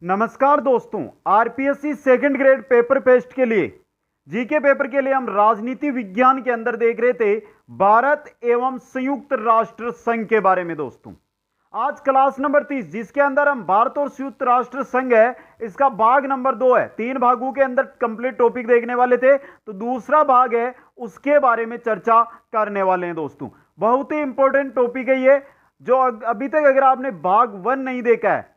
नमस्कार दोस्तों, RPSC second grade paper paste के लिए जीके पेपर के लिए हम राजनीति विज्ञान के अंदर देख रहे थे भारत एवं संयुक्त राष्ट्र संघ के बारे में। दोस्तों आज क्लास नंबर 30 जिसके अंदर हम भारत और संयुक्त राष्ट्र संघ है, इसका भाग नंबर 2 है। 3 भागों के अंदर कंप्लीट टॉपिक देखने वाले थे, तो दूसरा भाग है उसके बारे में चर्चा करने वाले हैं। दोस्तों बहुत ही इंपॉर्टेंट टॉपिक है ये, जो अभी तक अगर आपने भाग 1 नहीं देखा है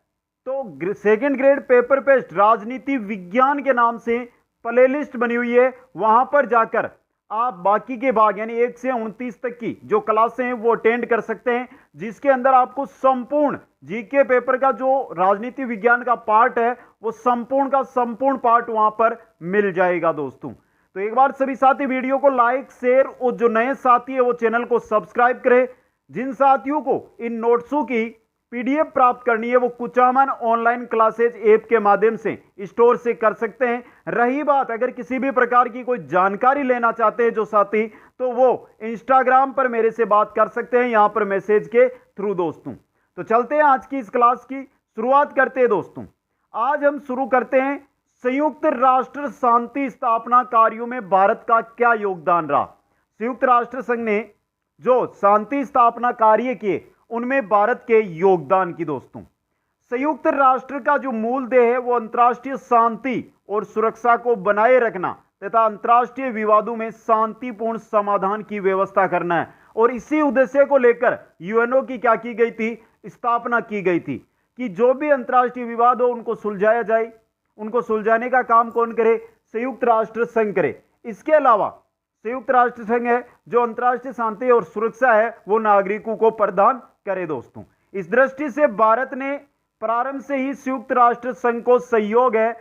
तो सेकंड ग्रेड पेपर पेस्ट राजनीति विज्ञान के नाम से प्ले लिस्ट बनी हुई है, वहां पर जाकर आप बाकी के भाग यानी 1 से 29 तक की जो क्लासें हैं वो अटेंड कर सकते हैं, जिसके अंदर आपको संपूर्ण जीके पेपर का जो राजनीति विज्ञान का पार्ट है वो संपूर्ण का संपूर्ण पार्ट वहां पर मिल जाएगा। दोस्तों तो एक बार सभी साथी वीडियो को लाइक शेयर और जो नए साथी है वो चैनल को सब्सक्राइब करें। जिन साथियों को इन नोट्सों की पीडीएफ प्राप्त करनी है वो कुचामन ऑनलाइन क्लासेज ऐप के माध्यम से स्टोर से कर सकते हैं। रही बात अगर किसी भी प्रकार की कोई जानकारी लेना चाहते हैं जो साथी, तो वो इंस्टाग्राम पर मेरे से बात कर सकते हैं यहां पर मैसेज के थ्रू। दोस्तों तो चलते हैं आज की इस क्लास की शुरुआत करते हैं। दोस्तों आज हम शुरू करते हैं संयुक्त राष्ट्र शांति स्थापना कार्यों में भारत का क्या योगदान रहा। संयुक्त राष्ट्र संघ ने जो शांति स्थापना कार्य किए उनमें भारत के योगदान की। दोस्तों संयुक्त राष्ट्र का जो मूल ध्येय है वो अंतर्राष्ट्रीय शांति और सुरक्षा को बनाए रखना तथा अंतर्राष्ट्रीय विवादों में शांतिपूर्ण समाधान की व्यवस्था करना है। और इसी उद्देश्य को लेकर यूएनओ की क्या की गई थी, स्थापना की गई थी कि जो भी अंतर्राष्ट्रीय विवाद हो उनको सुलझाया जाए। उनको सुलझाने का काम कौन करे? संयुक्त राष्ट्र संघ करे। इसके अलावा संयुक्त राष्ट्र संघ है जो अंतर्राष्ट्रीय शांति और सुरक्षा है वो नागरिकों को प्रदान करे। दोस्तों इस दृष्टि से भारत ने प्रारंभ से ही संयुक्त राष्ट्र संघ को सहयोग है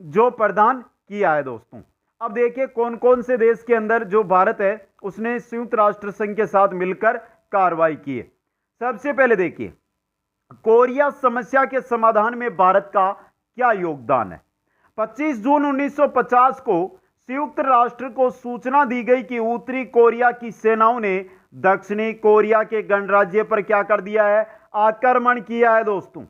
जो प्रदान किया है। दोस्तों अब देखिए कौन कौन से देश के अंदर जो भारत है उसने संयुक्त राष्ट्र संघ के साथ मिलकर कार्रवाई की है। सबसे पहले देखिए कोरिया समस्या के समाधान में भारत का क्या योगदान है। 25 जून 1950 को संयुक्त राष्ट्र को सूचना दी गई कि उत्तरी कोरिया की सेनाओं ने दक्षिणी कोरिया के गणराज्य पर क्या कर दिया है? आक्रमण किया है। दोस्तों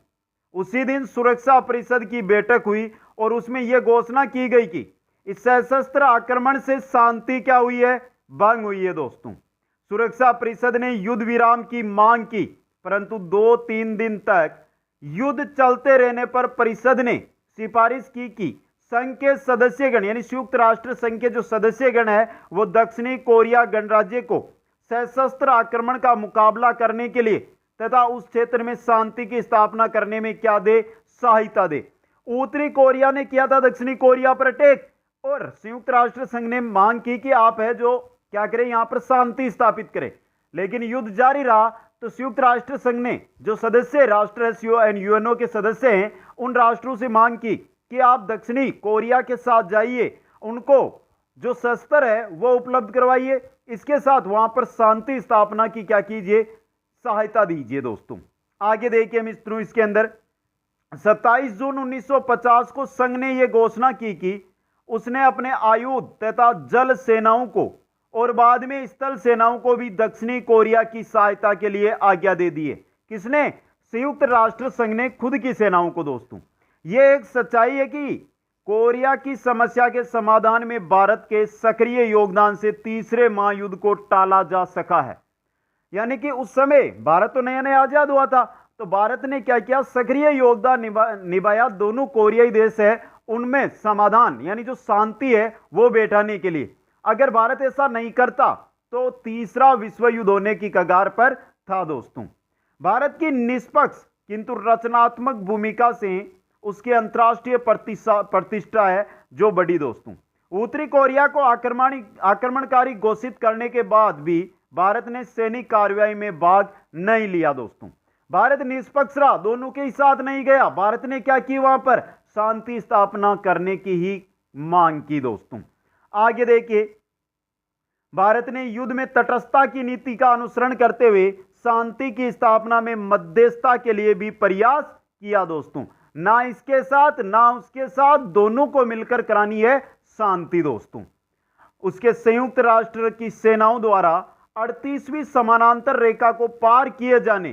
उसी दिन सुरक्षा परिषद की बैठक हुई और उसमें यह घोषणा की गई कि इस सशस्त्र आक्रमण से शांति क्या हुई है? भंग हुई है। दोस्तों सुरक्षा परिषद ने युद्ध विराम की मांग की, परंतु 2-3 दिन तक युद्ध चलते रहने पर परिषद ने सिफारिश की कि संघ के सदस्यगण यानी संयुक्त राष्ट्र संघ के जो सदस्यगण है वो दक्षिणी कोरिया गणराज्य को सशस्त्र आक्रमण का मुकाबला करने के लिए तथा उस क्षेत्र में शांति की स्थापना करने में क्या दे? सहायता दे। उत्तरी कोरिया ने किया था दक्षिणी कोरिया पर अटैक और संयुक्त राष्ट्र संघ ने मांग की कि आप है जो क्या करें यहां पर शांति स्थापित करें, लेकिन युद्ध जारी रहा। तो संयुक्त राष्ट्र संघ ने जो सदस्य राष्ट्र है यूएनओ के सदस्य हैं उन राष्ट्रों से मांग की कि आप दक्षिणी कोरिया के साथ जाइए, उनको जो शस्त्र है वो उपलब्ध करवाइए, इसके साथ वहां पर शांति स्थापना की क्या कीजिए? सहायता दीजिए। दोस्तों आगे देखिए मित्रों इसके अंदर 27 जून 1950 को संघ ने यह घोषणा की कि उसने अपने आयुध तथा जल सेनाओं को और बाद में स्थल सेनाओं को भी दक्षिणी कोरिया की सहायता के लिए आज्ञा दे दी है। किसने? संयुक्त राष्ट्र संघ ने खुद की सेनाओं को। दोस्तों यह एक सच्चाई है कि कोरिया की समस्या के समाधान में भारत के सक्रिय योगदान से तीसरे महायुद्ध को टाला जा सका है। यानी कि उस समय भारत तो नया नया आजाद हुआ था, तो भारत ने क्या किया? सक्रिय योगदान निभाया दोनों कोरियाई देश है उनमें समाधान यानी जो शांति है वो बैठाने के लिए। अगर भारत ऐसा नहीं करता तो तीसरा विश्व युद्ध होने की कगार पर था। दोस्तों भारत की निष्पक्ष किंतु रचनात्मक भूमिका से उसकी अंतर्राष्ट्रीय प्रतिष्ठा है जो बढ़ी। दोस्तों उत्तरी कोरिया को आक्रमणकारी घोषित करने के बाद भी भारत ने सैनिक कार्रवाई में भाग नहीं लिया। दोस्तों भारत निष्पक्ष रहा, दोनों के ही साथ नहीं गया। भारत ने क्या की? वहां पर शांति स्थापना करने की ही मांग की। दोस्तों आगे देखिए भारत ने युद्ध में तटस्थता की नीति का अनुसरण करते हुए शांति की स्थापना में मध्यस्थता के लिए भी प्रयास किया। दोस्तों ना इसके साथ ना उसके साथ, दोनों को मिलकर करानी है शांति। दोस्तों उसके संयुक्त राष्ट्र की सेनाओं द्वारा 38वीं समानांतर रेखा को पार किए जाने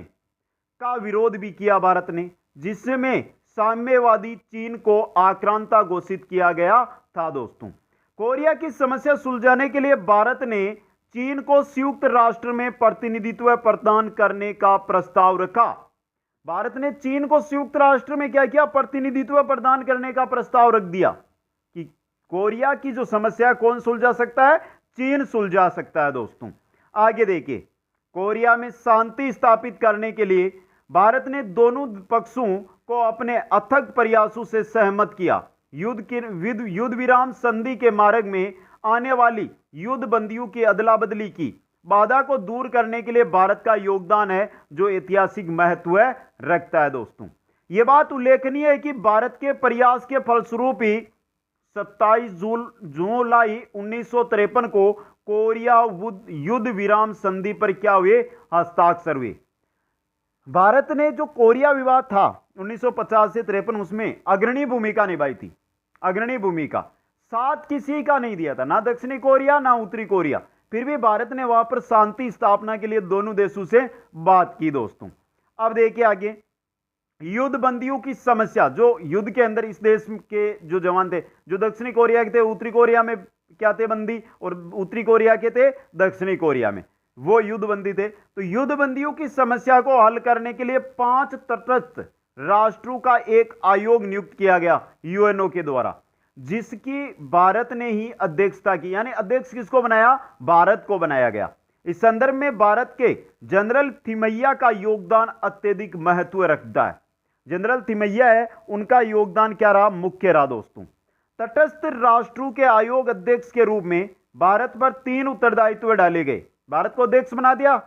का विरोध भी किया भारत ने, जिसमें साम्यवादी चीन को आक्रांता घोषित किया गया था दोस्तों। कोरिया की समस्या सुलझाने के लिए भारत ने चीन को संयुक्त राष्ट्र में प्रतिनिधित्व प्रदान करने का प्रस्ताव रखा। भारत ने चीन को संयुक्त राष्ट्र में क्या किया? प्रतिनिधित्व प्रदान करने का प्रस्ताव रख दिया कि कोरिया की जो समस्या कौन सुलझा सकता है? चीन सुलझा सकता है दोस्तों। आगे देखिए, कोरिया में शांति स्थापित करने के लिए भारत ने दोनों पक्षों को अपने अथक प्रयासों से सहमत किया। युद्ध विराम संधि के मार्ग में आने वाली युद्ध बंदियों की अदला बदली की बाधा को दूर करने के लिए भारत का योगदान है, जो ऐतिहासिक महत्व रखता है दोस्तों। यह बात उल्लेखनीय है कि भारत के प्रयास के फलस्वरूप ही 27 जुलाई 1953 को कोरिया युद्ध विराम संधि पर क्या हुए? हस्ताक्षर हुए। भारत ने जो कोरिया विवाद था 1950 से 53, उसमें अग्रणी भूमिका निभाई थी। अग्रणी भूमिका, साथ किसी का नहीं दिया था, ना दक्षिणी कोरिया ना उत्तरी कोरिया। फिर भी भारत ने वहां पर शांति स्थापना के लिए दोनों देशों से बात की दोस्तों। अब देखिए आगे, युद्ध बंदियों की समस्या। जो युद्ध के अंदर इस देश के जो जवान थे, जो दक्षिणी कोरिया के थे, उत्तरी कोरिया में क्या थे? बंदी, और उत्तरी कोरिया के थे दक्षिणी कोरिया में, वो युद्ध बंदी थे। तो युद्ध बंदियों की समस्या को हल करने के लिए 5 तटस्थ राष्ट्रों का एक आयोग नियुक्त किया गया यूएनओ के द्वारा, जिसकी भारत ने ही अध्यक्षता की। यानी अध्यक्ष किसको बनाया? भारत को बनाया गया। इस संदर्भ में भारत के जनरल थिमैया का योगदान अत्यधिक महत्व रखता है। जनरल थिमैया है, उनका योगदान क्या रहा? मुख्य रहा दोस्तों। तटस्थ राष्ट्रों के आयोग अध्यक्ष के रूप में भारत पर 3 उत्तरदायित्व डाले गए। भारत को अध्यक्ष बना दिया,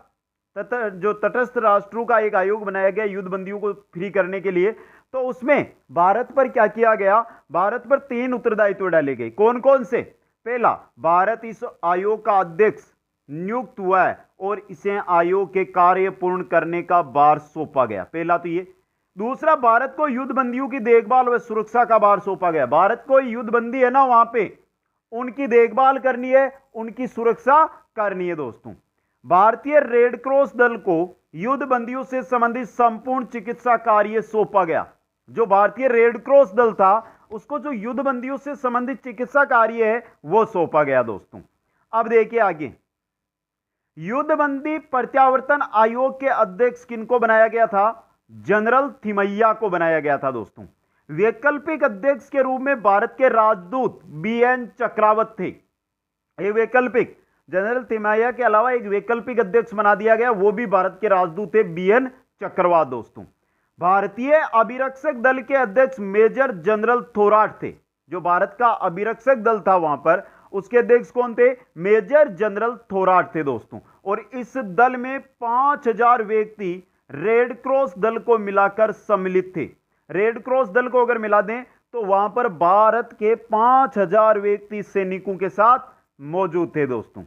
जो तटस्थ राष्ट्रों का एक आयोग बनाया गया युद्ध बंदियों को फ्री करने के लिए। तो उसमें भारत पर क्या किया गया? भारत पर 3 उत्तरदायित्व डाले गए। कौन कौन से? पहला, भारत इस आयोग का अध्यक्ष नियुक्त हुआ है और इसे आयोग के कार्य पूर्ण करने का भार सौंपा गया। पहला तो ये। दूसरा, भारत को युद्ध बंदियों की देखभाल व सुरक्षा का भार सौंपा गया। भारत को युद्ध बंदी है ना, वहां पे उनकी देखभाल करनी है, उनकी सुरक्षा करनी है दोस्तों। भारतीय रेड क्रॉस दल को युद्ध बंदियों से संबंधित संपूर्ण चिकित्सा कार्य सौंपा गया। जो भारतीय रेड क्रॉस दल था, उसको जो युद्ध बंदियों से संबंधित चिकित्सा कार्य है वो सौंपा गया दोस्तों। अब देखिए आगे, युद्ध बंदी प्रत्यावर्तन आयोग के अध्यक्ष किनको बनाया गया था? जनरल थिमैया को बनाया गया था दोस्तों। वैकल्पिक अध्यक्ष के रूप में भारत के राजदूत बीएन चक्रवर्ती थे। ये वैकल्पिक, जनरल थिमैया के अलावा एक वैकल्पिक अध्यक्ष बना दिया गया, वो भी भारत के राजदूत थे, बीएन चक्रवर्ती दोस्तों। भारतीय अभिरक्षक दल के अध्यक्ष मेजर जनरल थोराट थे। जो भारत का अभिरक्षक दल था वहां पर, उसके अध्यक्ष कौन थे? मेजर जनरल थोराट थे दोस्तों। और इस दल में 5000 व्यक्ति रेड क्रॉस दल को मिलाकर सम्मिलित थे। रेड क्रॉस दल को अगर मिला दें तो वहां पर भारत के 5000 व्यक्ति सैनिकों के साथ मौजूद थे दोस्तों।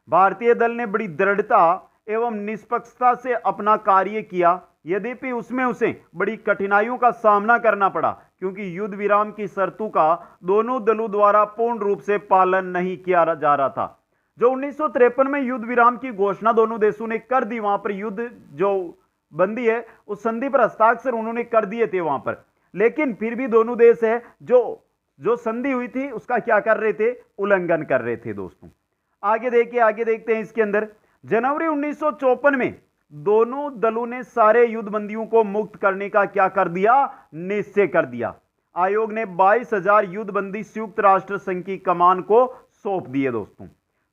भारतीय दल ने बड़ी दृढ़ता एवं निष्पक्षता से अपना कार्य किया, यद्यपि उसमें उसे बड़ी कठिनाइयों का सामना करना पड़ा, क्योंकि युद्ध विराम की शर्तों का दोनों दलों द्वारा पूर्ण रूप से पालन नहीं किया जा रहा था। जो 1953 में युद्ध विराम की घोषणा दोनों देशों ने कर दी, वहां पर युद्ध जो बंदी है उस संधि पर हस्ताक्षर उन्होंने कर दिए थे वहां पर, लेकिन फिर भी दोनों देश है जो संधि हुई थी उसका क्या कर रहे थे? उल्लंघन कर रहे थे दोस्तों। आगे देखते हैं इसके अंदर। जनवरी 1954 में दोनों दलों ने सारे युद्ध बंदियों को मुक्त करने का क्या कर दिया? निश्चय कर दिया। आयोग ने 22,000 युद्ध बंदी संयुक्त राष्ट्र संघ की कमान को सौंप दिए दोस्तों।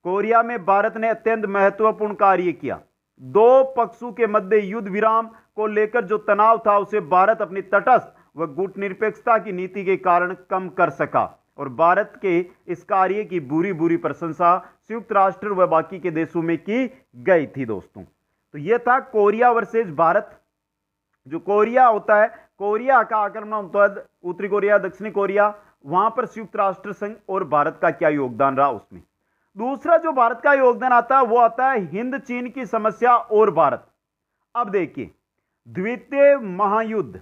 कोरिया में भारत ने अत्यंत महत्वपूर्ण कार्य किया। दो पक्षों के मध्य युद्ध विराम को लेकर जो तनाव था उसे भारत अपनी तटस्थ व गुटनिरपेक्षता की नीति के कारण कम कर सका, और भारत के इस कार्य की बुरी प्रशंसा संयुक्त राष्ट्र व बाकी के देशों में की गई थी दोस्तों। तो यह था कोरिया वर्सेस भारत। जो कोरिया होता है, कोरिया का आक्रमण होता है, उत्तरी कोरिया, दक्षिणी कोरिया, वहां पर संयुक्त राष्ट्र संघ और भारत का क्या योगदान रहा उसमें। दूसरा जो भारत का योगदान आता है वो आता है हिंद चीन की समस्या और भारत। अब देखिए, द्वितीय महायुद्ध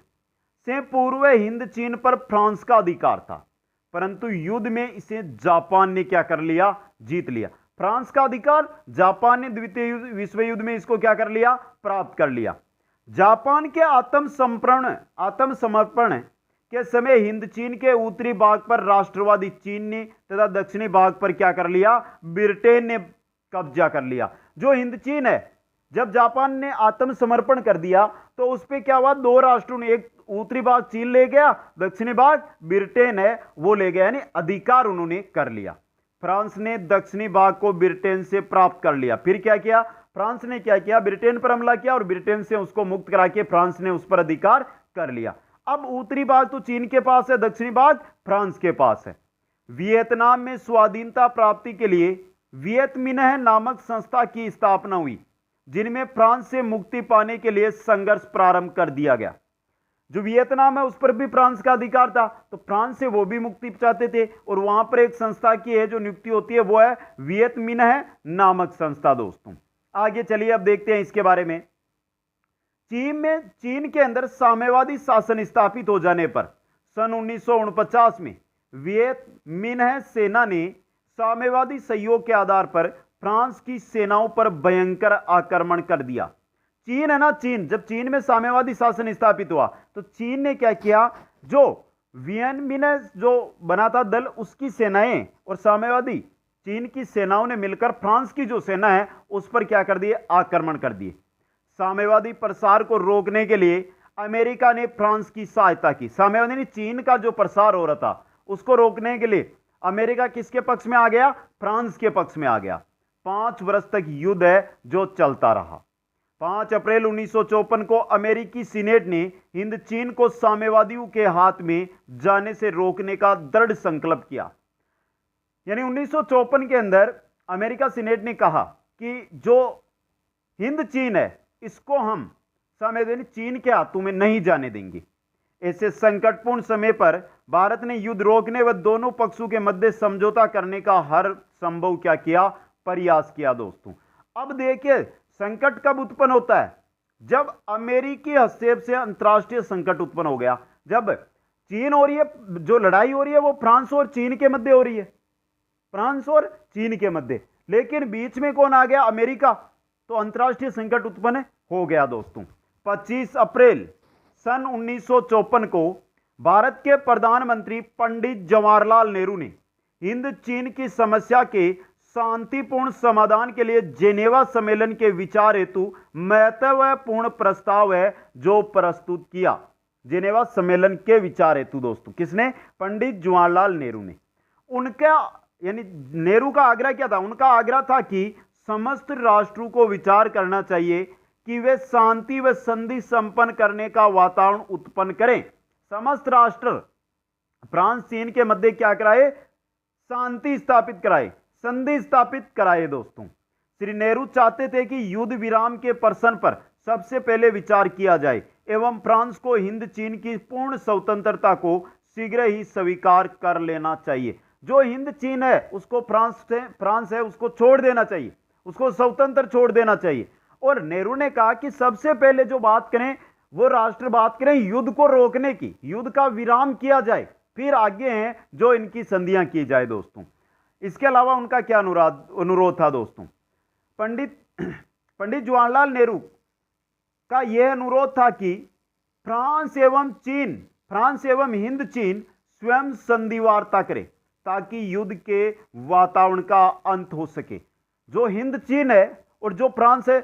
से पूर्व हिंद चीन पर फ्रांस का अधिकार था, परंतु युद्ध में इसे जापान ने क्या कर लिया? जीत लिया। फ्रांस का अधिकार जापान ने द्वितीय विश्व युद्ध में इसको क्या कर लिया? प्राप्त कर लिया। जापान के आत्मसमर्पण के समय हिंद चीन के उत्तरी भाग पर राष्ट्रवादी चीन ने तथा दक्षिणी भाग पर क्या कर लिया, ब्रिटेन ने कब्जा कर लिया। जो हिंद चीन है, जब जापान ने आत्मसमर्पण कर दिया तो उस पर क्या हुआ, दो राष्ट्रों ने, एक उत्तरी भाग चीन ले गया, दक्षिणी भाग ब्रिटेन है वो ले गया, यानी अधिकार उन्होंने कर लिया। फ्रांस ने दक्षिणी भाग को ब्रिटेन से प्राप्त कर लिया। फिर क्या किया फ्रांस ने, क्या किया, ब्रिटेन पर हमला किया और ब्रिटेन से उसको मुक्त करा के फ्रांस ने उस पर अधिकार कर लिया। अब उत्तरी भाग तो चीन के पास है, दक्षिणी भाग फ्रांस के पास है। वियतनाम में स्वाधीनता प्राप्ति के लिए वियत मिन्ह नामक संस्था की स्थापना हुई, जिनमें फ्रांस से मुक्ति पाने के लिए संघर्ष प्रारंभ कर दिया गया। जो वियतनाम है उस पर भी फ्रांस का अधिकार था, तो फ्रांस से वो भी मुक्ति चाहते थे और वहां पर एक संस्था की है जो नियुक्ति होती है, वो है वियत मिन्ह नामक संस्था। दोस्तों आगे चलिए अब देखते हैं इसके बारे में। चीन के अंदर साम्यवादी शासन स्थापित हो जाने पर सन 1949 में वियत मिन्ह सेना ने साम्यवादी सहयोग के आधार पर फ्रांस की सेनाओं पर भयंकर आक्रमण कर दिया। चीन है ना, चीन, जब चीन में साम्यवादी शासन स्थापित हुआ तो चीन ने क्या किया, जो वियत मिन्ह जो बना था दल, उसकी सेनाएं और साम्यवादी चीन की सेनाओं ने मिलकर फ्रांस की जो सेना है उस पर क्या कर दिए, आक्रमण कर दिए। साम्यवादी प्रसार को रोकने के लिए अमेरिका ने फ्रांस की सहायता की। साम्यवादी ने चीन का जो प्रसार हो रहा था उसको रोकने के लिए अमेरिका किसके पक्ष में आ गया, फ्रांस के पक्ष में आ गया। 5 वर्ष तक युद्ध है जो चलता रहा। 5 अप्रैल 1954 को अमेरिकी सीनेट ने हिंद चीन को साम्यवादियों के हाथ में जाने से रोकने का दृढ़ संकल्प किया। यानी 1954 के अंदर अमेरिका सीनेट ने कहा कि जो हिंद चीन है इसको हम साम्यवादी चीन के हाथों में नहीं जाने देंगे। ऐसे संकटपूर्ण समय पर भारत ने युद्ध रोकने व दोनों पक्षों के मध्य समझौता करने का हर संभव क्या किया, प्रयास किया। दोस्तों अब देखिए संकट कब उत्पन्न होता है, जब अमेरिकी हस्तक्षेप से अंतरराष्ट्रीय संकट उत्पन्न हो गया। जब चीन हो रही है, जो लड़ाई हो रही है वो फ्रांस और चीन के मध्य हो रही है, फ्रांस और चीन के मध्य, लेकिन बीच में कौन आ गया, अमेरिका, तो अंतरराष्ट्रीय संकट उत्पन्न हो गया। दोस्तों 25 अप्रैल सन 1954 को भारत के प्रधानमंत्री पंडित जवाहरलाल नेहरू ने हिंद चीन की समस्या के शांतिपूर्ण समाधान के लिए जेनेवा सम्मेलन के विचार हेतु महत्वपूर्ण प्रस्ताव है जो प्रस्तुत किया। जेनेवा सम्मेलन के विचार हेतु दोस्तों किसने, पंडित जवाहरलाल नेहरू ने। उनका यानी नेहरू का आग्रह क्या था, उनका आग्रह था कि समस्त राष्ट्रों को विचार करना चाहिए कि वे शांति व संधि संपन्न करने का वातावरण उत्पन्न करें। समस्त राष्ट्र फ्रांस चीन के मध्य क्या कराए, शांति स्थापित कराए, संधि स्थापित कराए। दोस्तों श्री नेहरू चाहते थे कि युद्ध विराम के प्रश्न पर सबसे पहले विचार किया जाए एवं फ्रांस को हिंद चीन की पूर्ण स्वतंत्रता को शीघ्र ही स्वीकार कर लेना चाहिए। जो हिंद चीन है उसको फ्रांस है उसको छोड़ देना चाहिए, उसको स्वतंत्र छोड़ देना चाहिए। और नेहरू ने कहा कि सबसे पहले जो बात करें वो राष्ट्र बात करें युद्ध को रोकने की, युद्ध का विराम किया जाए, फिर आगे हैं जो इनकी संधियां की जाए। दोस्तों इसके अलावा उनका क्या अनुरोध था दोस्तों, पंडित जवाहरलाल नेहरू का यह अनुरोध था कि फ्रांस एवं हिंद चीन स्वयं संधिवार्ता करें ताकि युद्ध के वातावरण का अंत हो सके। जो हिंद चीन है और जो फ्रांस है,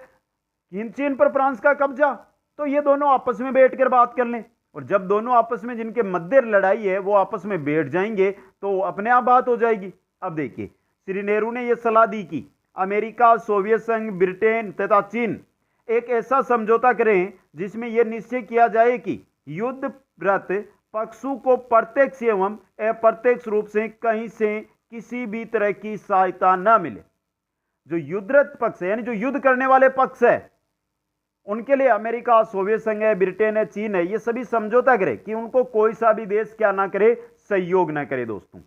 हिंद चीन पर फ्रांस का कब्जा, तो ये दोनों आपस में बैठकर बात कर लें, और जब दोनों आपस में जिनके मध्य लड़ाई है वो आपस में बैठ जाएंगे तो अपने आप बात हो जाएगी। अब देखिए श्री नेहरू ने यह सलाह दी कि अमेरिका, सोवियत संघ, ब्रिटेन तथा चीन एक ऐसा समझौता करें जिसमें यह निश्चय किया जाए कि युद्धरत पक्षों को प्रत्यक्ष एवं अप्रत्यक्ष रूप से कहीं से किसी भी तरह की सहायता न मिले। जो युद्धरत पक्ष है यानी जो युद्ध करने वाले पक्ष है उनके लिए अमेरिका, सोवियत संघ है, ब्रिटेन है, चीन है, ये सभी समझौता करे कि उनको कोई सा भी देश क्या ना करे, सहयोग ना करे। दोस्तों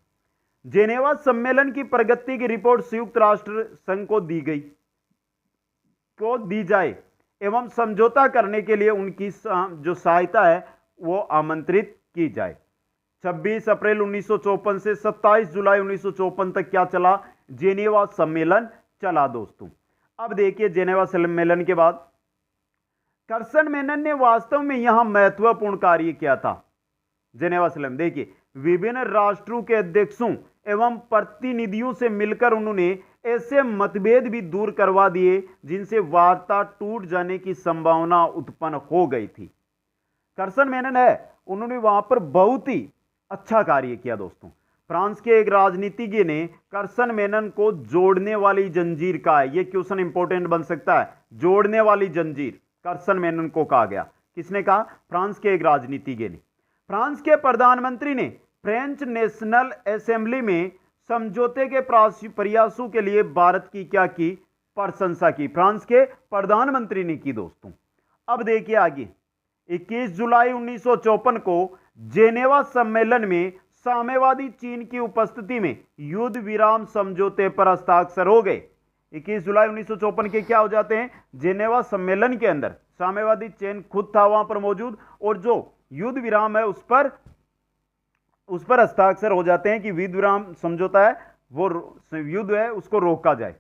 जेनेवा सम्मेलन की प्रगति की रिपोर्ट संयुक्त राष्ट्र संघ को दी जाए एवं समझौता करने के लिए उनकी जो सहायता है वो आमंत्रित की जाए। 26 अप्रैल 1954 से 27 जुलाई 1954 तक क्या चला, जेनेवा सम्मेलन चला। दोस्तों अब देखिए जेनेवा सम्मेलन के बाद करसन मेनन ने वास्तव में यहां महत्वपूर्ण कार्य किया था। जेनेवा देखिए, विभिन्न राष्ट्रों के अध्यक्षों एवं प्रतिनिधियों से मिलकर उन्होंने ऐसे मतभेद भी दूर करवा दिए जिनसे वार्ता टूट जाने की संभावना उत्पन्न हो गई थी। कर्सन मेनन है, उन्होंने वहां पर बहुत ही अच्छा कार्य किया दोस्तों। फ्रांस के एक राजनीतिज्ञ ने कर्सन मेनन को जोड़ने वाली जंजीर कहा है। यह क्वेश्चन इंपॉर्टेंट बन सकता है। जोड़ने वाली जंजीर कर्सन मेनन को कहा गया। किसने कहा? फ्रांस के एक राजनीतिज्ञ ने। फ्रांस के प्रधानमंत्री ने फ्रेंच नेशनल असेंबली में समझौते के प्रयासों के लिए भारत की क्या की? प्रशंसा की। फ्रांस के प्रधानमंत्री ने की दोस्तों। अब देखिए आगे, 21 जुलाई 1954 को जेनेवा सम्मेलन में साम्यवादी चीन की उपस्थिति में युद्ध विराम समझौते पर हस्ताक्षर हो गए। 21 जुलाई 1954 के क्या हो जाते हैं? जेनेवा सम्मेलन के अंदर साम्यवादी चीन खुद था वहां पर मौजूद, और जो युद्ध विराम है उस पर हस्ताक्षर हो जाते हैं कि युद्ध विराम समझौता है, वो युद्ध है उसको रोका जाए।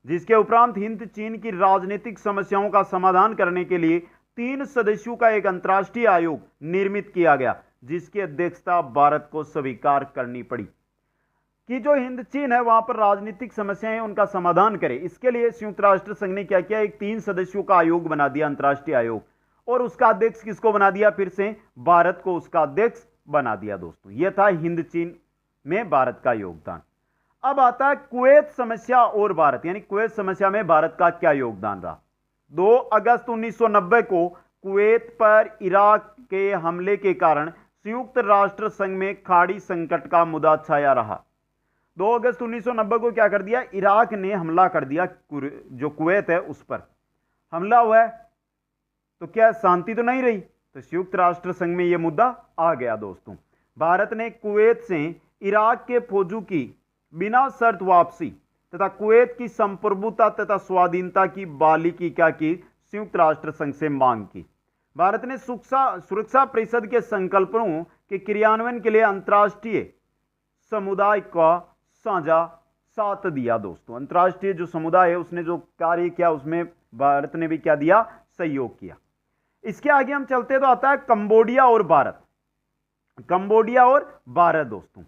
जिसके उपरांत हिंद चीन की राजनीतिक समस्याओं का समाधान करने के लिए 3 सदस्यों का एक अंतर्राष्ट्रीय आयोग निर्मित किया गया, जिसकी अध्यक्षता भारत को स्वीकार करनी पड़ी कि जो हिंद चीन है वहां पर राजनीतिक समस्याएं हैं उनका समाधान करे। इसके लिए संयुक्त राष्ट्र संघ ने क्या किया? एक 3 सदस्यों का आयोग बना दिया, अंतर्राष्ट्रीय आयोग, और उसका अध्यक्ष किसको बना दिया? फिर से भारत को उसका अध्यक्ष बना दिया दोस्तों। यह था हिंद चीन में भारत का योगदान। अब आता है कुवैत समस्या और भारत, यानी कुवैत समस्या में भारत का क्या योगदान रहा। 2 अगस्त 1990 को कुवैत पर इराक के हमले के कारण संयुक्त राष्ट्र संघ में खाड़ी संकट का मुद्दा छाया रहा। 2 अगस्त 1990 को क्या कर दिया? इराक ने हमला कर दिया, जो कुवैत है उस पर हमला हुआ है, तो क्या शांति तो नहीं रही? तो संयुक्त राष्ट्र संघ में यह मुद्दा आ गया दोस्तों। भारत ने कुवैत से इराक के फौजों की बिना शर्त वापसी तथा कुवैत की संप्रभुता तथा स्वाधीनता की बहाली की क्या की? संयुक्त राष्ट्र संघ से मांग की। भारत ने सुरक्षा परिषद के संकल्पों के क्रियान्वयन के लिए अंतर्राष्ट्रीय समुदाय का साझा साथ दिया दोस्तों। अंतर्राष्ट्रीय जो समुदाय है उसने जो कार्य किया उसमें भारत ने भी क्या दिया? सहयोग किया। इसके आगे हम चलते हैं तो आता है कंबोडिया और भारत। कंबोडिया और भारत दोस्तों,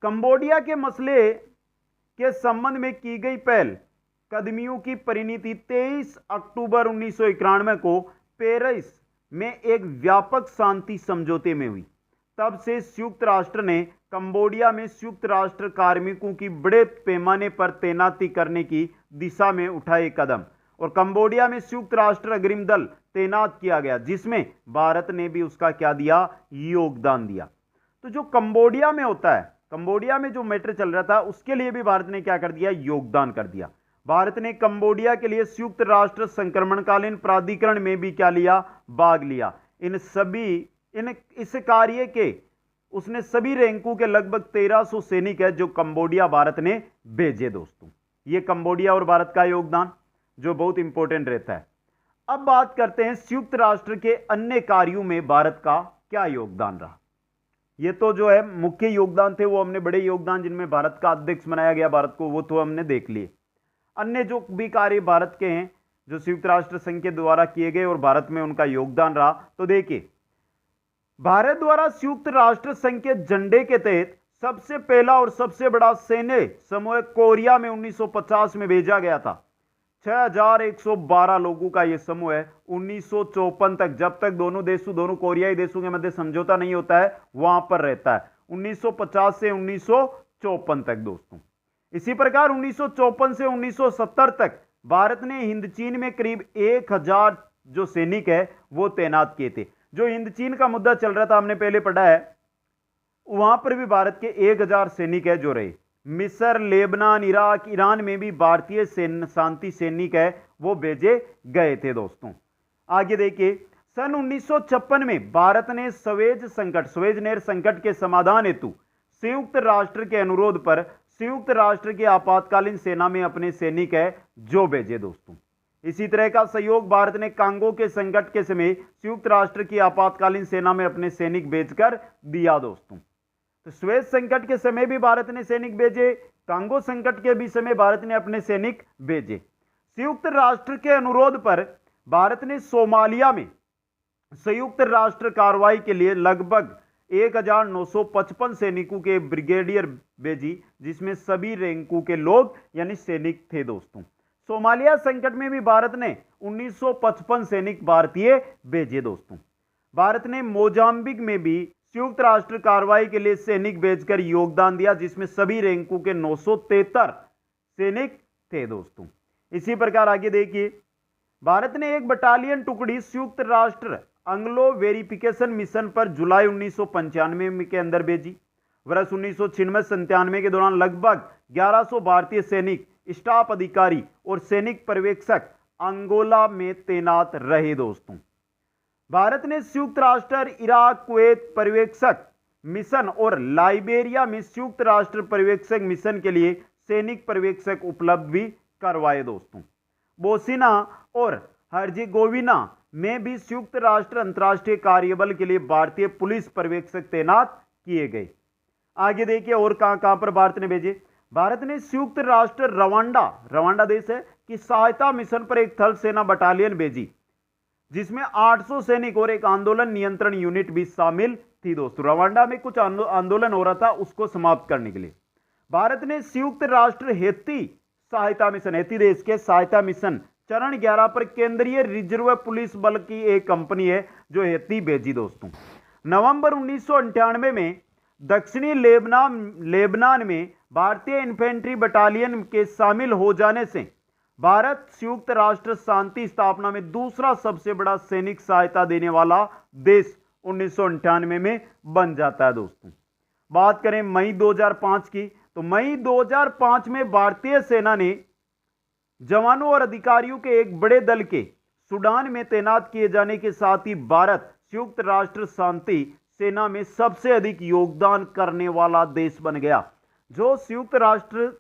कंबोडिया के मसले के संबंध में की गई पहल कदमियों की परिणति 23 अक्टूबर 1991 को पेरिस में एक व्यापक शांति समझौते में हुई। तब से संयुक्त राष्ट्र ने कंबोडिया में संयुक्त राष्ट्र कार्मिकों की बड़े पैमाने पर तैनाती करने की दिशा में उठाए कदम, और कंबोडिया में संयुक्त राष्ट्र अग्रिम दल तैनात किया गया, जिसमें भारत ने भी उसका क्या दिया? योगदान दिया। तो जो कंबोडिया में होता है, कंबोडिया में जो मैटर चल रहा था उसके लिए भी भारत ने क्या कर दिया? योगदान कर दिया। भारत ने कंबोडिया के लिए संयुक्त राष्ट्र संक्रमणकालीन प्राधिकरण में भी क्या लिया? भाग लिया। इस कार्य के उसने सभी रैंकों के लगभग 1300 सैनिक है जो कंबोडिया भारत ने भेजे दोस्तों। ये कंबोडिया और भारत का योगदान जो बहुत इंपॉर्टेंट रहता है। अब बात करते हैं संयुक्त राष्ट्र के अन्य कार्यों में भारत का क्या योगदान रहा। ये तो जो है मुख्य योगदान थे, वो हमने बड़े योगदान जिनमें भारत का अध्यक्ष बनाया गया भारत को, वो तो हमने देख लिए। अन्य जो भी कार्य भारत के हैं जो संयुक्त राष्ट्र संघ के द्वारा किए गए और भारत में उनका योगदान रहा, तो देखिए भारत द्वारा संयुक्त राष्ट्र संघ के झंडे के तहत सबसे पहला और सबसे बड़ा सैन्य समूह कोरिया में 1950 में भेजा गया था। 6112 लोगों का यह समूह है। 1954 तक, जब तक दोनों कोरियाई देशों के मध्य समझौता नहीं होता है, वहां पर रहता है 1950 से 1954 तक दोस्तों। इसी प्रकार 1954 से 1970 तक भारत ने हिंद चीन में करीब 1000 जो सैनिक है वो तैनात किए थे। जो हिंद चीन का मुद्दा चल रहा था हमने पहले पढ़ा है, वहां पर भी भारत के 1000 सैनिक है जो रहे। मिस्र, लेबनान, इराक, ईरान में भी भारतीय शांति सैनिक है वो भेजे गए थे दोस्तों। आगे देखिए, सन 1956 में भारत ने स्वेज नहर संकट के समाधान हेतु संयुक्त राष्ट्र के अनुरोध पर संयुक्त राष्ट्र की आपातकालीन सेना में अपने सैनिक है जो भेजे दोस्तों। इसी तरह का सहयोग भारत ने कांगो के संकट के समय संयुक्त राष्ट्र की आपातकालीन सेना में अपने सैनिक भेजकर दिया दोस्तों। तो स्वेज संकट के समय भी भारत ने सैनिक भेजे, कांगो संकट के भी समय भारत ने अपने सैनिक भेजे। संयुक्त राष्ट्र के अनुरोध पर भारत ने सोमालिया में संयुक्त राष्ट्र कार्रवाई के लिए लगभग 1955 सैनिकों के ब्रिगेडियर भेजी, जिसमें सभी रैंकों के लोग यानी सैनिक थे दोस्तों। सोमालिया संकट में भी भारत ने 1955 सैनिक भारतीय भेजे दोस्तों। भारत ने मोजाम्बिक में भी संयुक्त राष्ट्र कार्रवाई के लिए सैनिक भेजकर योगदान दिया, जिसमें सभी रैंकों के 973 सैनिक थे दोस्तों। इसी प्रकार आगे देखिए, भारत ने एक बटालियन टुकड़ी संयुक्त राष्ट्र एंग्लो वेरिफिकेशन मिशन पर जुलाई 1995 के अंदर भेजी। वर्ष 1996-97 के दौरान लगभग 1100 भारतीय सैनिक, स्टाफ अधिकारी और सैनिक पर्यवेक्षक अंगोला में तैनात रहे दोस्तों। भारत ने संयुक्त राष्ट्र इराक कुवैत पर्यवेक्षक मिशन और लाइबेरिया में संयुक्त राष्ट्र पर्यवेक्षक मिशन के लिए सैनिक पर्यवेक्षक उपलब्ध भी करवाए दोस्तों। बोस्निया और हर्जेगोविना में भी संयुक्त राष्ट्र अंतर्राष्ट्रीय कार्यबल के लिए भारतीय पुलिस पर्यवेक्षक तैनात किए गए। आगे देखिए और कहां पर भारत ने भेजे। भारत ने संयुक्त राष्ट्र रवांडा देश है की सहायता मिशन पर एक थल सेना बटालियन भेजी, जिसमें 800 सैनिक और एक आंदोलन नियंत्रण यूनिट भी शामिल थी दोस्तों। रवांडा में कुछ आंदोलन हो रहा था, उसको समाप्त करने के लिए भारत ने संयुक्त राष्ट्र हेती सहायता मिशन, हेती देश के सहायता मिशन चरण 11 पर केंद्रीय रिजर्व पुलिस बल की एक कंपनी है जो हेती भेजी दोस्तों। नवंबर 1998 में दक्षिणी लेबनान में भारतीय इन्फेंट्री बटालियन के शामिल हो जाने से भारत संयुक्त राष्ट्र शांति स्थापना में दूसरा सबसे बड़ा सैनिक सहायता देने वाला देश 1998 में बन जाता है दोस्तों। बात करें मई 2005 की, तो मई 2005 में भारतीय सेना ने जवानों और अधिकारियों के एक बड़े दल के सूडान में तैनात किए जाने के साथ ही भारत संयुक्त राष्ट्र शांति सेना में सबसे अधिक योगदान करने वाला देश बन गया। जो संयुक्त राष्ट्र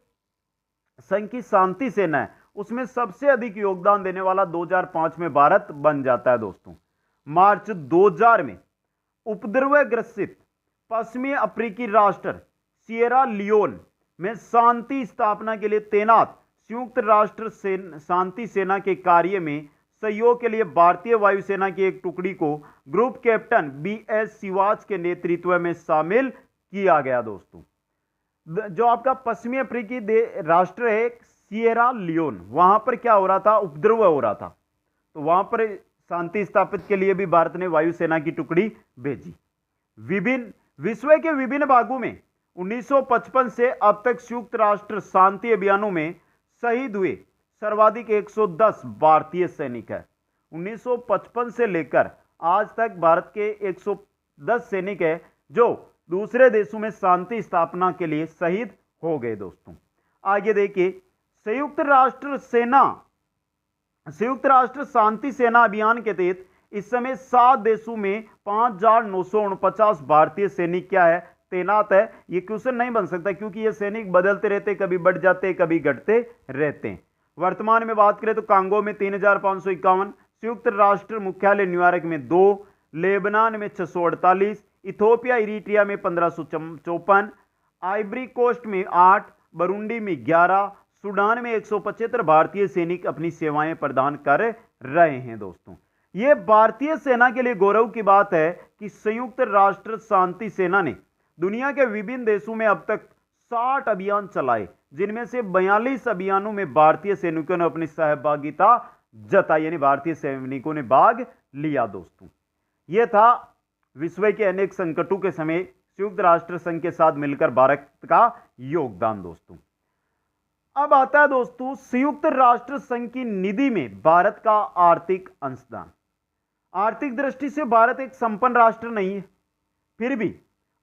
संघ की शांति सेना है उसमें सबसे अधिक योगदान देने वाला 2005 में भारत बन जाता है दोस्तों। मार्च 2000 में उपद्रव ग्रसित पश्चिमी अफ्रीकी राष्ट्र सिएरा लियोन में शांति स्थापना के लिए तैनात संयुक्त राष्ट्र शांति सेना के कार्य में सहयोग के लिए भारतीय वायुसेना की एक टुकड़ी को ग्रुप कैप्टन BS सिवाच के नेतृत्व में शामिल किया गया दोस्तों। जो आपका पश्चिमी अफ्रीकी राष्ट्र है सिएरा लियोन, वहां पर क्या हो रहा था, उपद्रव हो रहा था, तो वहां पर शांति स्थापित के लिए भी भारत ने वायुसेना की टुकड़ी भेजी। विश्व के विभिन्न भागों में 1955 से अब तक संयुक्त राष्ट्र शांति अभियानों में शहीद हुए सर्वाधिक 110 भारतीय सैनिक है। 1955 से लेकर आज तक भारत के 110 सैनिक है जो दूसरे देशों में शांति स्थापना के लिए शहीद हो गए दोस्तों। आगे देखिए, संयुक्त राष्ट्र शांति सेना अभियान के तहत इस समय 7 देशों में 5949 भारतीय सैनिक क्या है, तैनात है। ये क्वेश्चन नहीं बन सकता क्योंकि ये सैनिक बदलते रहते, कभी बढ़ जाते कभी घटते रहते हैं। वर्तमान में बात करें तो कांगो में 3551, संयुक्त राष्ट्र मुख्यालय न्यूयॉर्क में 2, लेबनान में 648, इथोपिया इरिट्रिया में 1554, आइवरी कोस्ट में 8, बरूंडी में 11, सूडान में 175 भारतीय सैनिक अपनी सेवाएं प्रदान कर रहे हैं दोस्तों। यह भारतीय सेना के लिए गौरव की बात है कि संयुक्त राष्ट्र शांति सेना ने दुनिया के विभिन्न देशों में अब तक 60 अभियान चलाए, जिनमें से 42 अभियानों में भारतीय सैनिकों ने अपनी सहभागिता जताई, यानी भारतीय सैनिकों ने भाग लिया दोस्तों। यह था विश्व के अनेक संकटों के समय संयुक्त राष्ट्र संघ के साथ मिलकर भारत का योगदान दोस्तों। अब आता है दोस्तों संयुक्त राष्ट्र संघ की निधि में भारत का आर्थिक अंशदान। आर्थिक दृष्टि से भारत एक संपन्न राष्ट्र नहीं है, फिर भी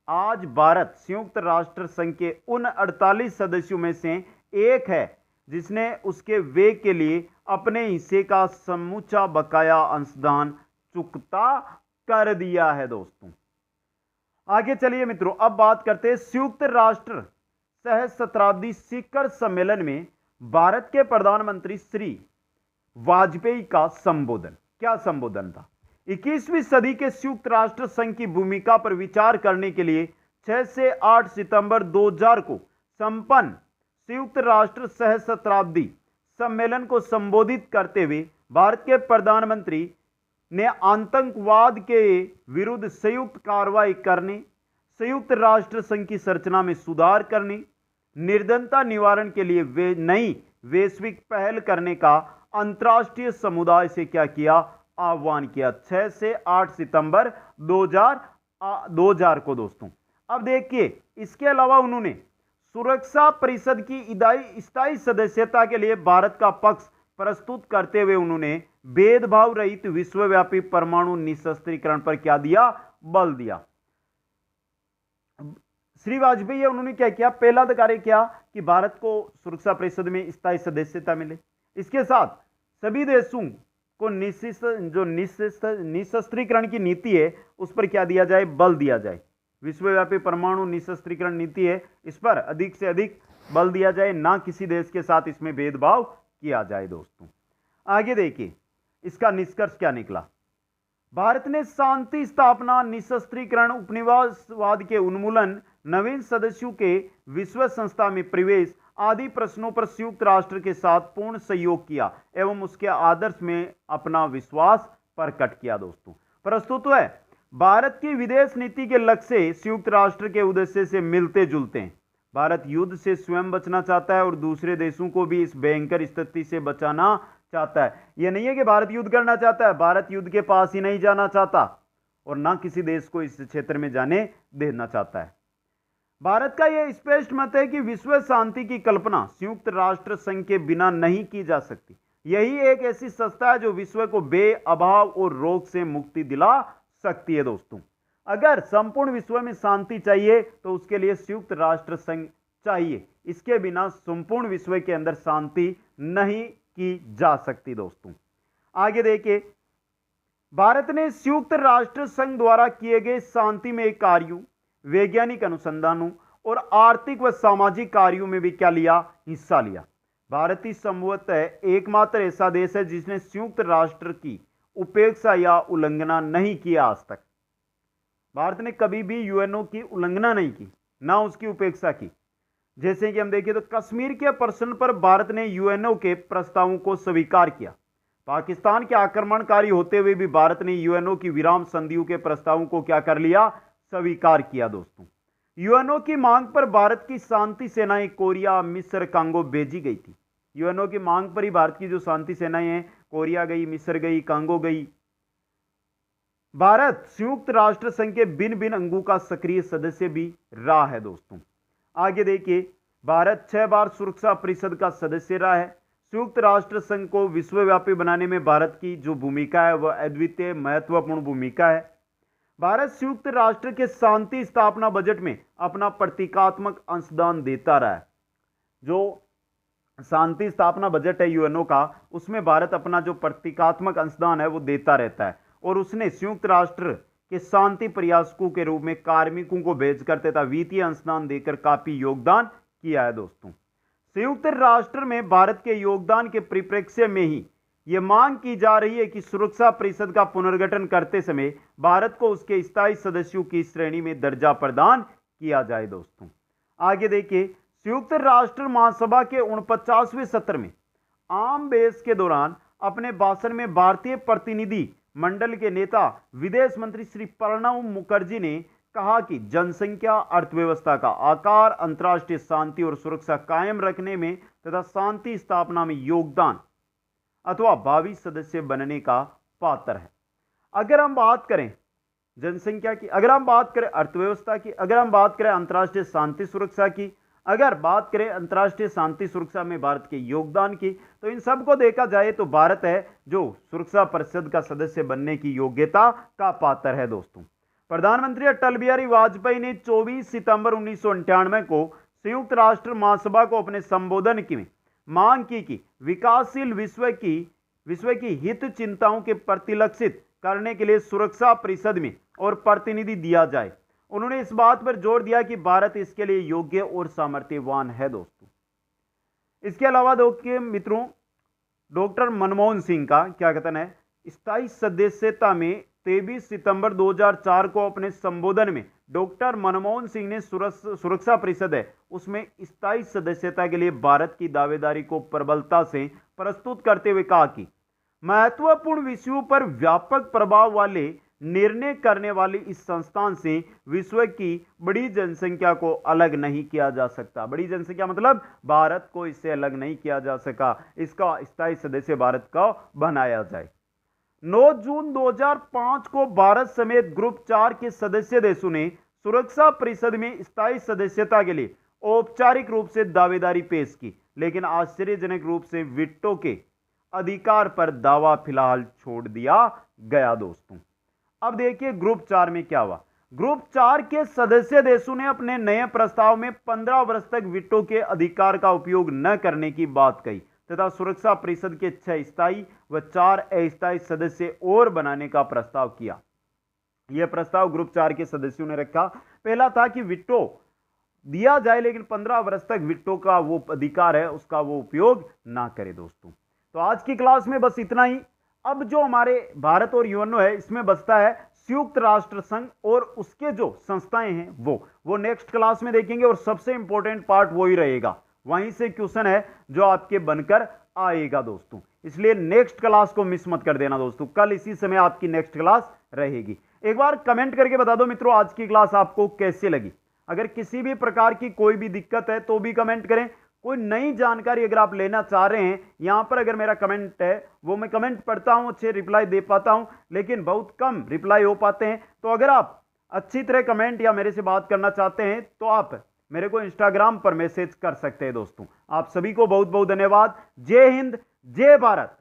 आज भारत संयुक्त राष्ट्र संघ के उन 48 सदस्यों में से एक है जिसने उसके व्यय के लिए अपने हिस्से का समूचा बकाया अंशदान चुकता कर दिया है दोस्तों। आगे चलिए मित्रों, अब बात करते हैं संयुक्त राष्ट्र सहस्त्राब्दी शिखर सम्मेलन में भारत के प्रधानमंत्री श्री वाजपेयी का संबोधन। क्या संबोधन था? 21वीं सदी के संयुक्त राष्ट्र संघ की भूमिका पर विचार करने के लिए 6 से 8 सितंबर 2000 को संपन्न संयुक्त राष्ट्र सहस्त्राब्दी सम्मेलन को संबोधित करते हुए भारत के प्रधानमंत्री ने आतंकवाद के विरुद्ध संयुक्त कार्रवाई करने, संयुक्त राष्ट्र संघ की संरचना में सुधार करने, निर्धनता निवारण के लिए वे नई वैश्विक पहल करने का अंतर्राष्ट्रीय समुदाय से क्या किया, आह्वान किया 6 से 8 सितंबर 2000 को दोस्तों। अब देखिए, इसके अलावा उन्होंने सुरक्षा परिषद की स्थायी सदस्यता के लिए भारत का पक्ष प्रस्तुत करते हुए उन्होंने भेदभाव रहित विश्वव्यापी परमाणु निशस्त्रीकरण पर क्या दिया, बल दिया। श्री वाजपेयी उन्होंने क्या किया, पहला कार्य किया कि भारत को सुरक्षा परिषद में स्थायी सदस्यता मिले। इसके साथ सभी देशों को निशस्त्रीकरण की नीति है उस पर क्या दिया जाए, बल दिया जाए। विश्वव्यापी परमाणु निशस्त्रीकरण नीति है, इस पर अधिक से अधिक बल दिया जाए, ना किसी देश के साथ इसमें भेदभाव किया जाए दोस्तों। आगे देखिए, इसका निष्कर्ष क्या निकला। भारत ने शांति स्थापना, निशस्त्रीकरण, उपनिवेशवाद के उन्मूलन, नवीन सदस्यों के विश्व संस्था में प्रवेश आदि प्रश्नों पर संयुक्त राष्ट्र के साथ पूर्ण सहयोग किया एवं उसके आदर्श में अपना विश्वास प्रकट किया दोस्तों। प्रस्तुत है भारत की विदेश नीति के लक्ष्य संयुक्त राष्ट्र के उद्देश्य से मिलते जुलते हैं। भारत युद्ध से स्वयं बचना चाहता है और दूसरे देशों को भी इस भयंकर स्थिति से बचाना चाहता है। यह नहीं है कि भारत युद्ध करना चाहता है, भारत युद्ध के पास ही नहीं जाना चाहता और ना किसी देश को इस क्षेत्र में जाने देना चाहता है। भारत का यह स्पष्ट मत है कि विश्व शांति की कल्पना संयुक्त राष्ट्र संघ के बिना नहीं की जा सकती। यही एक ऐसी संस्था है जो विश्व को बेअभाव और रोग से मुक्ति दिला सकती है दोस्तों। अगर संपूर्ण विश्व में शांति चाहिए तो उसके लिए संयुक्त राष्ट्र संघ चाहिए। इसके बिना संपूर्ण विश्व के अंदर शांति नहीं की जा सकती दोस्तों। आगे देखिए, भारत ने संयुक्त राष्ट्र संघ द्वारा किए गए शांतिमय कार्यों, वैज्ञानिक अनुसंधानों और आर्थिक व सामाजिक कार्यों में भी क्या लिया, हिस्सा लिया। भारत ही संभवतः एकमात्र ऐसा देश है जिसने संयुक्त राष्ट्र की उपेक्षा या उल्लंघना नहीं किया आज तक। भारत ने कभी भी यूएनओ की उल्लंघना नहीं की, ना उसकी उपेक्षा की। जैसे कि हम देखें तो कश्मीर के प्रश्न पर भारत ने यूएनओ के प्रस्तावों को स्वीकार किया। पाकिस्तान के आक्रमणकारी होते हुए भी भारत ने यूएनओ की विराम संधियों के प्रस्तावों को क्या कर लिया, स्वीकार किया दोस्तों। यूएनओ की मांग पर भारत की शांति सेनाएं कोरिया, मिस्र, कांगो भेजी गई थी। यूएनओ की मांग पर ही भारत की जो शांति सेनाएं हैं, कोरिया गई, मिस्र गई, कांगो गई। भारत संयुक्त राष्ट्र संघ के भिन्न भिन्न अंगों का सक्रिय सदस्य भी रहा है दोस्तों। आगे देखिए, भारत 6 बार सुरक्षा परिषद का सदस्य रहा है। संयुक्त राष्ट्र संघ को विश्वव्यापी बनाने में भारत की जो भूमिका है वह अद्वितीय महत्वपूर्ण भूमिका है। भारत संयुक्त राष्ट्र के शांति स्थापना बजट में अपना प्रतीकात्मक अंशदान देता रहा है। जो शांति स्थापना बजट है यूएनओ का, उसमें भारत अपना जो प्रतीकात्मक अंशदान है वो देता रहता है और उसने संयुक्त राष्ट्र के शांति प्रयासकों के रूप में कार्मिकों को भेजकर तथा वित्तीय अंशदान देकर काफी योगदान किया है दोस्तों। संयुक्त राष्ट्र में भारत के योगदान के परिप्रेक्ष्य में ही यह मांग की जा रही है कि सुरक्षा परिषद का पुनर्गठन करते समय भारत को उसके स्थायी सदस्यों की श्रेणी में दर्जा प्रदान किया जाए दोस्तों। आगे देखिए, संयुक्त राष्ट्र महासभा के 49वें सत्र में आम बहस के दौरान अपने भाषण में भारतीय प्रतिनिधि मंडल के नेता विदेश मंत्री श्री प्रणब मुखर्जी ने कहा कि जनसंख्या, अर्थव्यवस्था का आकार, अंतर्राष्ट्रीय शांति और सुरक्षा कायम रखने में तथा शांति स्थापना में योगदान अथवा भावी सदस्य बनने का पात्र है। अगर हम बात करें जनसंख्या की, अगर हम बात करें अर्थव्यवस्था की, अगर हम बात करें अंतर्राष्ट्रीय शांति सुरक्षा की, अगर बात करें अंतर्राष्ट्रीय शांति सुरक्षा में भारत के योगदान की, तो इन सबको देखा जाए तो भारत है जो सुरक्षा परिषद का सदस्य बनने की योग्यता का पात्र है दोस्तों। प्रधानमंत्री अटल बिहारी वाजपेयी ने 24 सितंबर 1998 को संयुक्त राष्ट्र महासभा को अपने संबोधन की मांग की कि विकासशील विश्व की हित चिंताओं के प्रतिलक्षित करने के लिए सुरक्षा परिषद में और प्रतिनिधि दिया जाए। उन्होंने इस बात पर जोर दिया कि भारत इसके लिए योग्य और सामर्थ्यवान है दोस्तों। इसके अलावा देखिए मित्रों, डॉक्टर मनमोहन सिंह का क्या कथन है, स्थायी सदस्यता में 23 सितंबर 2004 को अपने संबोधन में डॉक्टर मनमोहन सिंह ने सुरक्षा परिषद है उसमें स्थायी सदस्यता के लिए भारत की दावेदारी को प्रबलता से प्रस्तुत करते हुए कहा कि महत्वपूर्ण विषयों पर व्यापक प्रभाव वाले निर्णय करने वाली इस संस्थान से विश्व की बड़ी जनसंख्या को अलग नहीं किया जा सकता। बड़ी जनसंख्या मतलब भारत को इससे अलग नहीं किया जा सका, इसका स्थायी सदस्य भारत का बनाया जाए। 9 जून 2005 को भारत समेत ग्रुप 4 के सदस्य देशों ने सुरक्षा परिषद में स्थायी सदस्यता के लिए औपचारिक रूप से दावेदारी पेश की, लेकिन आश्चर्यजनक रूप से वीटो के अधिकार पर दावा फिलहाल छोड़ दिया गया। दोस्तों अब देखिए ग्रुप 4 में क्या हुआ। ग्रुप 4 के सदस्य देशों ने अपने नए प्रस्ताव में 15 वर्ष तक वीटो के अधिकार का उपयोग न करने की बात कही तथा सुरक्षा परिषद के 6 स्थायी व 4 अस्थायी सदस्य और बनाने का प्रस्ताव किया। यह प्रस्ताव ग्रुप 4 के सदस्यों ने रखा। पहला था कि वीटो दिया जाए, लेकिन 15 वर्ष तक वीटो का वो अधिकार है उसका वो उपयोग ना करे। दोस्तों तो आज की क्लास में बस इतना ही। अब जो हमारे भारत और यूएनओ है इसमें बचता है संयुक्त राष्ट्र संघ और उसके जो संस्थाएं हैं वो नेक्स्ट क्लास में देखेंगे और सबसे इंपॉर्टेंट पार्ट वो ही रहेगा, वहीं से क्वेश्चन है जो आपके बनकर आएगा। दोस्तों इसलिए नेक्स्ट क्लास को मिस मत कर देना। दोस्तों कल इसी समय आपकी नेक्स्ट क्लास रहेगी। एक बार कमेंट करके बता दो मित्रों आज की क्लास आपको कैसे लगी। अगर किसी भी प्रकार की कोई भी दिक्कत है तो भी कमेंट करें। कोई नई जानकारी अगर आप लेना चाह रहे हैं, यहां पर अगर मेरा कमेंट है वो मैं कमेंट पढ़ता हूं, अच्छे रिप्लाई दे पाता हूं, लेकिन बहुत कम रिप्लाई हो पाते हैं। तो अगर आप अच्छी तरह कमेंट या मेरे से बात करना चाहते हैं तो आप मेरे को इंस्टाग्राम पर मैसेज कर सकते हैं। दोस्तों आप सभी को बहुत बहुत धन्यवाद। जय हिंद, जय भारत।